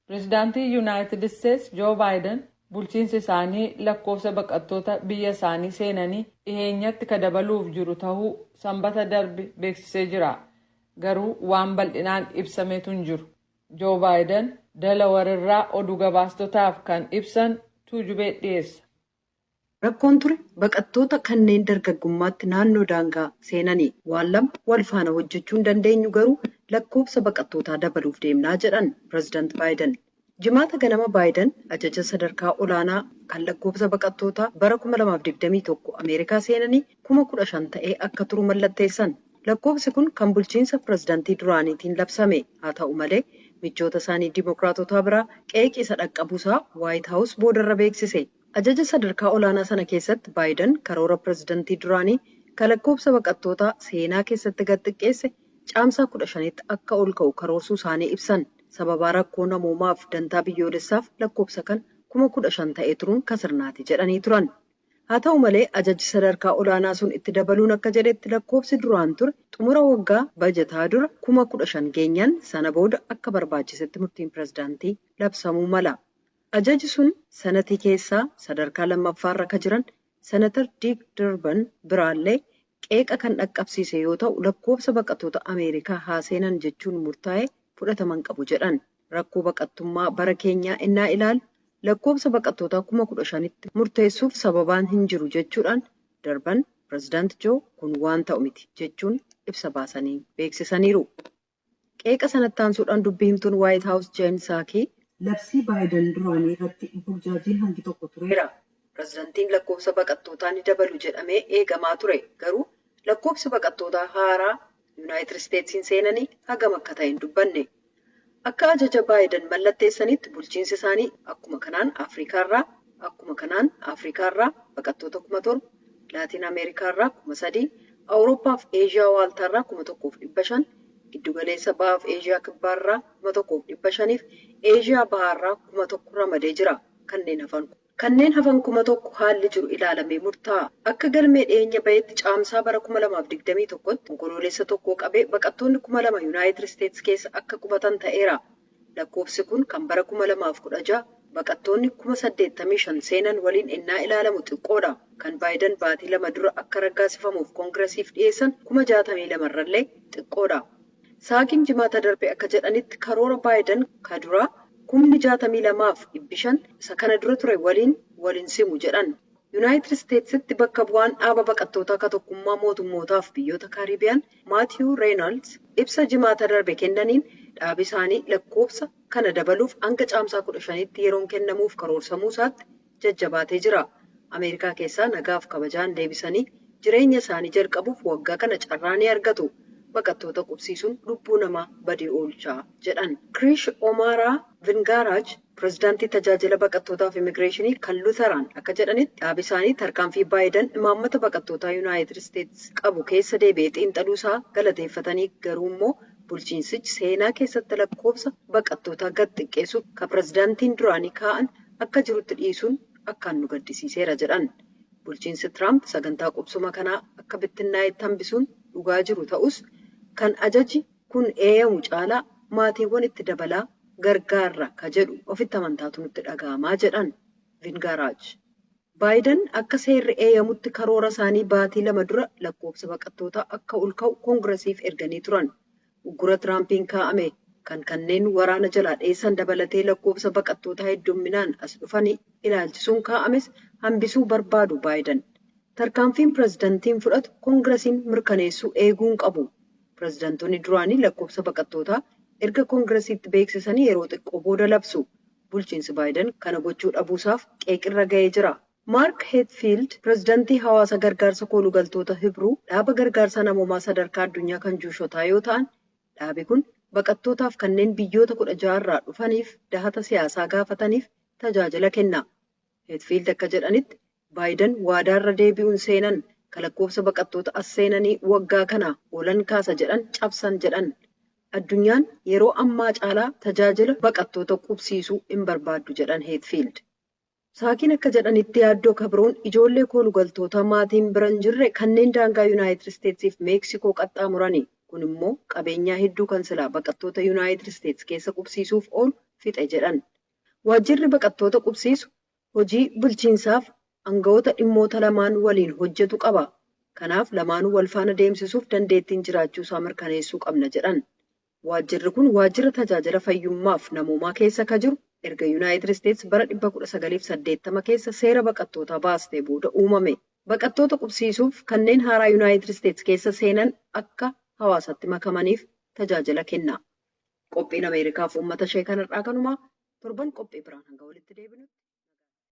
Presdantii United States Joe Biden bulchiinsi isaanii lakkoofsa baqattoota biyya isaanii seenanii dhiheenyatti ka dabaluuf jiru ta'uu sanbata darbe beeksisee jira. Garuu waan bal'inaan ibsameetu hin jiru. Joe Biden Delaware irraa oduu gabaastotaaf kan ibsan tuujubee dhiyeessa. Rakkoon ture baqattoota kanneen dargaggummaatti naannoo daangaa seenanii waan lama wal faana hojjechuu hin dandeenyu garuu lakkoofsa baqattootaa dabaluuf deemnaa jedhan Presdant Biden. Jimaata ganama Biden ajaja sadarkaa olaanaa kan lakkoofsa baqattootaa bara 2021 Ameerikaa seenanii 15,000 ta'ee akka turu mallatteessan. Lakkoofsi kun kan bulchiinsa Presdantii duraaniitiin labsame haa ta'u malee michoota isaanii Dimookiraatotaa biraa qeeqisa dhaqqabuusaa White House boodarra beeksise. Ajaja sadarkaa olaanaa sana keessatti Biden karoora Presdantii duraanii kan lakkoofsa baqattootaa seenaa keessatti gad xiqqeesse caamsaa 15tti akka ol ka'u karoorsuu isaanii ibsan. Sababa rakkoo namoomaaf dantaa biyyoolessaaf lakkoofsa kan 15,000 ta'ee turuun kasirnaati jedhanii turan. Haa ta'u malee ajaji sadarkaa olaanaa sun itti dabaluun akka jedhetti lakkoofsi duraan ture xumura waggaa bajataa dura 15,000 geenyaan sana booda akka barbaachisetti murtiin Presdantii labsamuu mala. Ajaji sun sanatii keessaa sadarkaa lammaffaarra ka jiran Senatar Dick Durbin biraallee qeeqa kan dhaqqabsiise yoo ta'u lakkoofsa baqattoota Ameerikaa haa seenan jechuun murtaa'e fudhataman qabu jedhan. Rakkoo baqattummaa bara keenyaa innaa ilaalu lakkoofsa baqattootaa 15,000tti murteessuuf sababaan hin jiru jechuudhaan Durbin Presdant Joe kun waan ta'u miti jechuun ibsa baasanii beeksisaniiru. Qeeqa sanatti aansuudhaan dubbii himtuun White House Jen Psaki labsii Biden duraanii irratti burjaajiin hangi tokko tureera. Presdantiin lakkoofsa baqattootaa ni dabalu jedhamee eegamaa ture. Garuu lakkoofsi baqattootaa haaraa United Statesiin seenanii hagam akka ta'e hin dubbanne. Akka ajaja Biden mallatteessanitti bulchiinsi isaanii akkuma kanaan Afriikaarraa baqattoota 7,000, Laatiin Ameerikaarraa 3,000, Awurooppaa fi Eeshiyaa waaltaarraa 1,500, Giddugaleessa Bahaaf Eeshiyaa kibbaarraa 1,500 fi Eeshiyaa bahaarraa 1,000 ramadee jira. Kanneen hafan 1,000 haalli jiru ilaalamee murtaa'a. Akka galmee dhiyeenya baheetti caamsaa bara 2021tti onkoloolessa tokkoo qabee baqattoonni 2,000 United States keessa akka qubatan ta'eera. Lakkoofsi kun kan bara 2016 baqattoonni 85,000 seenan waliin innaa ilaalamu xiqqoodha. Kan Biden baatii 2 dura akka raggaasifamuuf koongiresiif dhiyeessan 62,000 irrallee xiqqoodha. Saakiin jimaata darbe akka jedhanitti karoora Biden ka duraa 62,500 isa kana dura ture waliin simu jedhan. United Statesitti bakka bu'aan dhaaba baqattootaa ka tokkummaa mootummootaaf biyyoota Kaaribiyaan Matthew Reynolds ibsa jimaata darbe kennaniin dhaabi isaanii lakkoofsa kana dabaluuf hanga caamsaa 15tti yeroon kennamuuf karoorsamuu isaatti jajjabaatee jira. Ameerikaa keessaa nagaaf kabajaan deebisanii jireenya isaanii jalqabuuf waggaa kana carraa ni argatu. Baqattoota qubsiisuun lubbuu namaa badii oolchaa jedhan. Krish Omaraa Vingaraaj Presdantii tajaajila baqattootaaf immigireeshinii kan Lutheraan akka jedhanitti dhaabi isaanii tarkaanfii Biden imaammata baqattootaa United States qabu keessa deebi'ee xiinxaluusaa galateeffatanii garuu immoo bulchiinsichi seenaa keessatti lakkoofsa baqattootaa gad xiqqeessuuf kan Presdantiin duraanii kaa'an akka jirutti dhiisuun akkaan nu gaddisiiseera jedhan. Bulchiinsi Trump sagantaa qubsuma kanaa akka bittinnaa'etti hambisuun dhugaa jiru ta'us kan ajaji kun eeyyamu caalaa maatiiwwan itti dabalaa gargaarra ka jedhu ofitti amantaatu nutti dhaga'amaa jedhan Vingaraaj. Biden akka seerri eeyyamutti karoora isaanii baatii 2 dura lakkoofsa baqattootaa akka ol ka'u koongiresiif erganii turan. Uggura Tiraampiin kaa'ame kan kanneen waraana jalaa dheessan dabalatee lakkoofsa baqattootaa heddumminaan as dhufanii ilaalchisuun kaa'ames hambisuu barbaadu Biden. Tarkaanfiin Presdantiin fudhatu koongiresiin mirkaneessuu eeguun qabu. Presdantoonni duraanii lakkoofsa baqattootaa erga koongiresiitti beeksisanii yeroo xiqqoo booda labsu. Bulchiinsi Biden kana gochuu dhabuusaaf qeeqirra ga'ee jira. Mark Hetfield Presdantii hawaasa gargaarsa koolugaltoota Hibruu dhaaba gargaarsa namoomaa sadarkaa addunyaa kan juushotaa yoo ta'an, dhaabi kun baqattootaaf kanneen biyyoota 16 irraa dhufaniif dahata siyaasaa gaafataniif tajaajila kenna. Hetfield akka jedhanitti Biden waadaarra deebi'uun seenan kan lakkoofsa baqattoota as seenanii waggaa kana oolan kaasa jedhan cabsan jedhan. Addunyaan yeroo ammaa caalaa tajaajila baqattoota qubsiisuu hin barbaaddu jedhan Hetfield. Saakiin akka jedhanitti yaaddoo kabroon ijoollee koolugaltoota maatiin bira hin jirre kanneen daangaa United Statesiif Meeksikoo qaxxaamurani. Kun immoo qabeenyaa hedduu kan silaa baqattoota United States keessa qubsiisuuf oolu fixe jedhan. Waajjirri baqattoota qubsiisu hojii bulchiinsaaf aangawoota dhimmoota lamaan waliin hojjetu qaba. Kanaaf lamaanuu wal faana deemsisuuf dandeettiin jiraachuusaa mirkaneessuu qabna jedhan. Waajjirri kun waajjira tajaajila fayyummaaf namoomaa keessa ka jiru erga Yuunaayitid Isteetsi bara 1980 keessa seera baqattootaa baastee booda uumame. Baqattoota qubsiisuuf kanneen haaraa Yuunaayitid Isteetsi keessa seenan akka hawaasatti makamaniif tajaajila kenna. Qophiin Ameerikaaf uummata ishee kanarraa kanumaa torban qophii biraan hanga walitti deebinutti.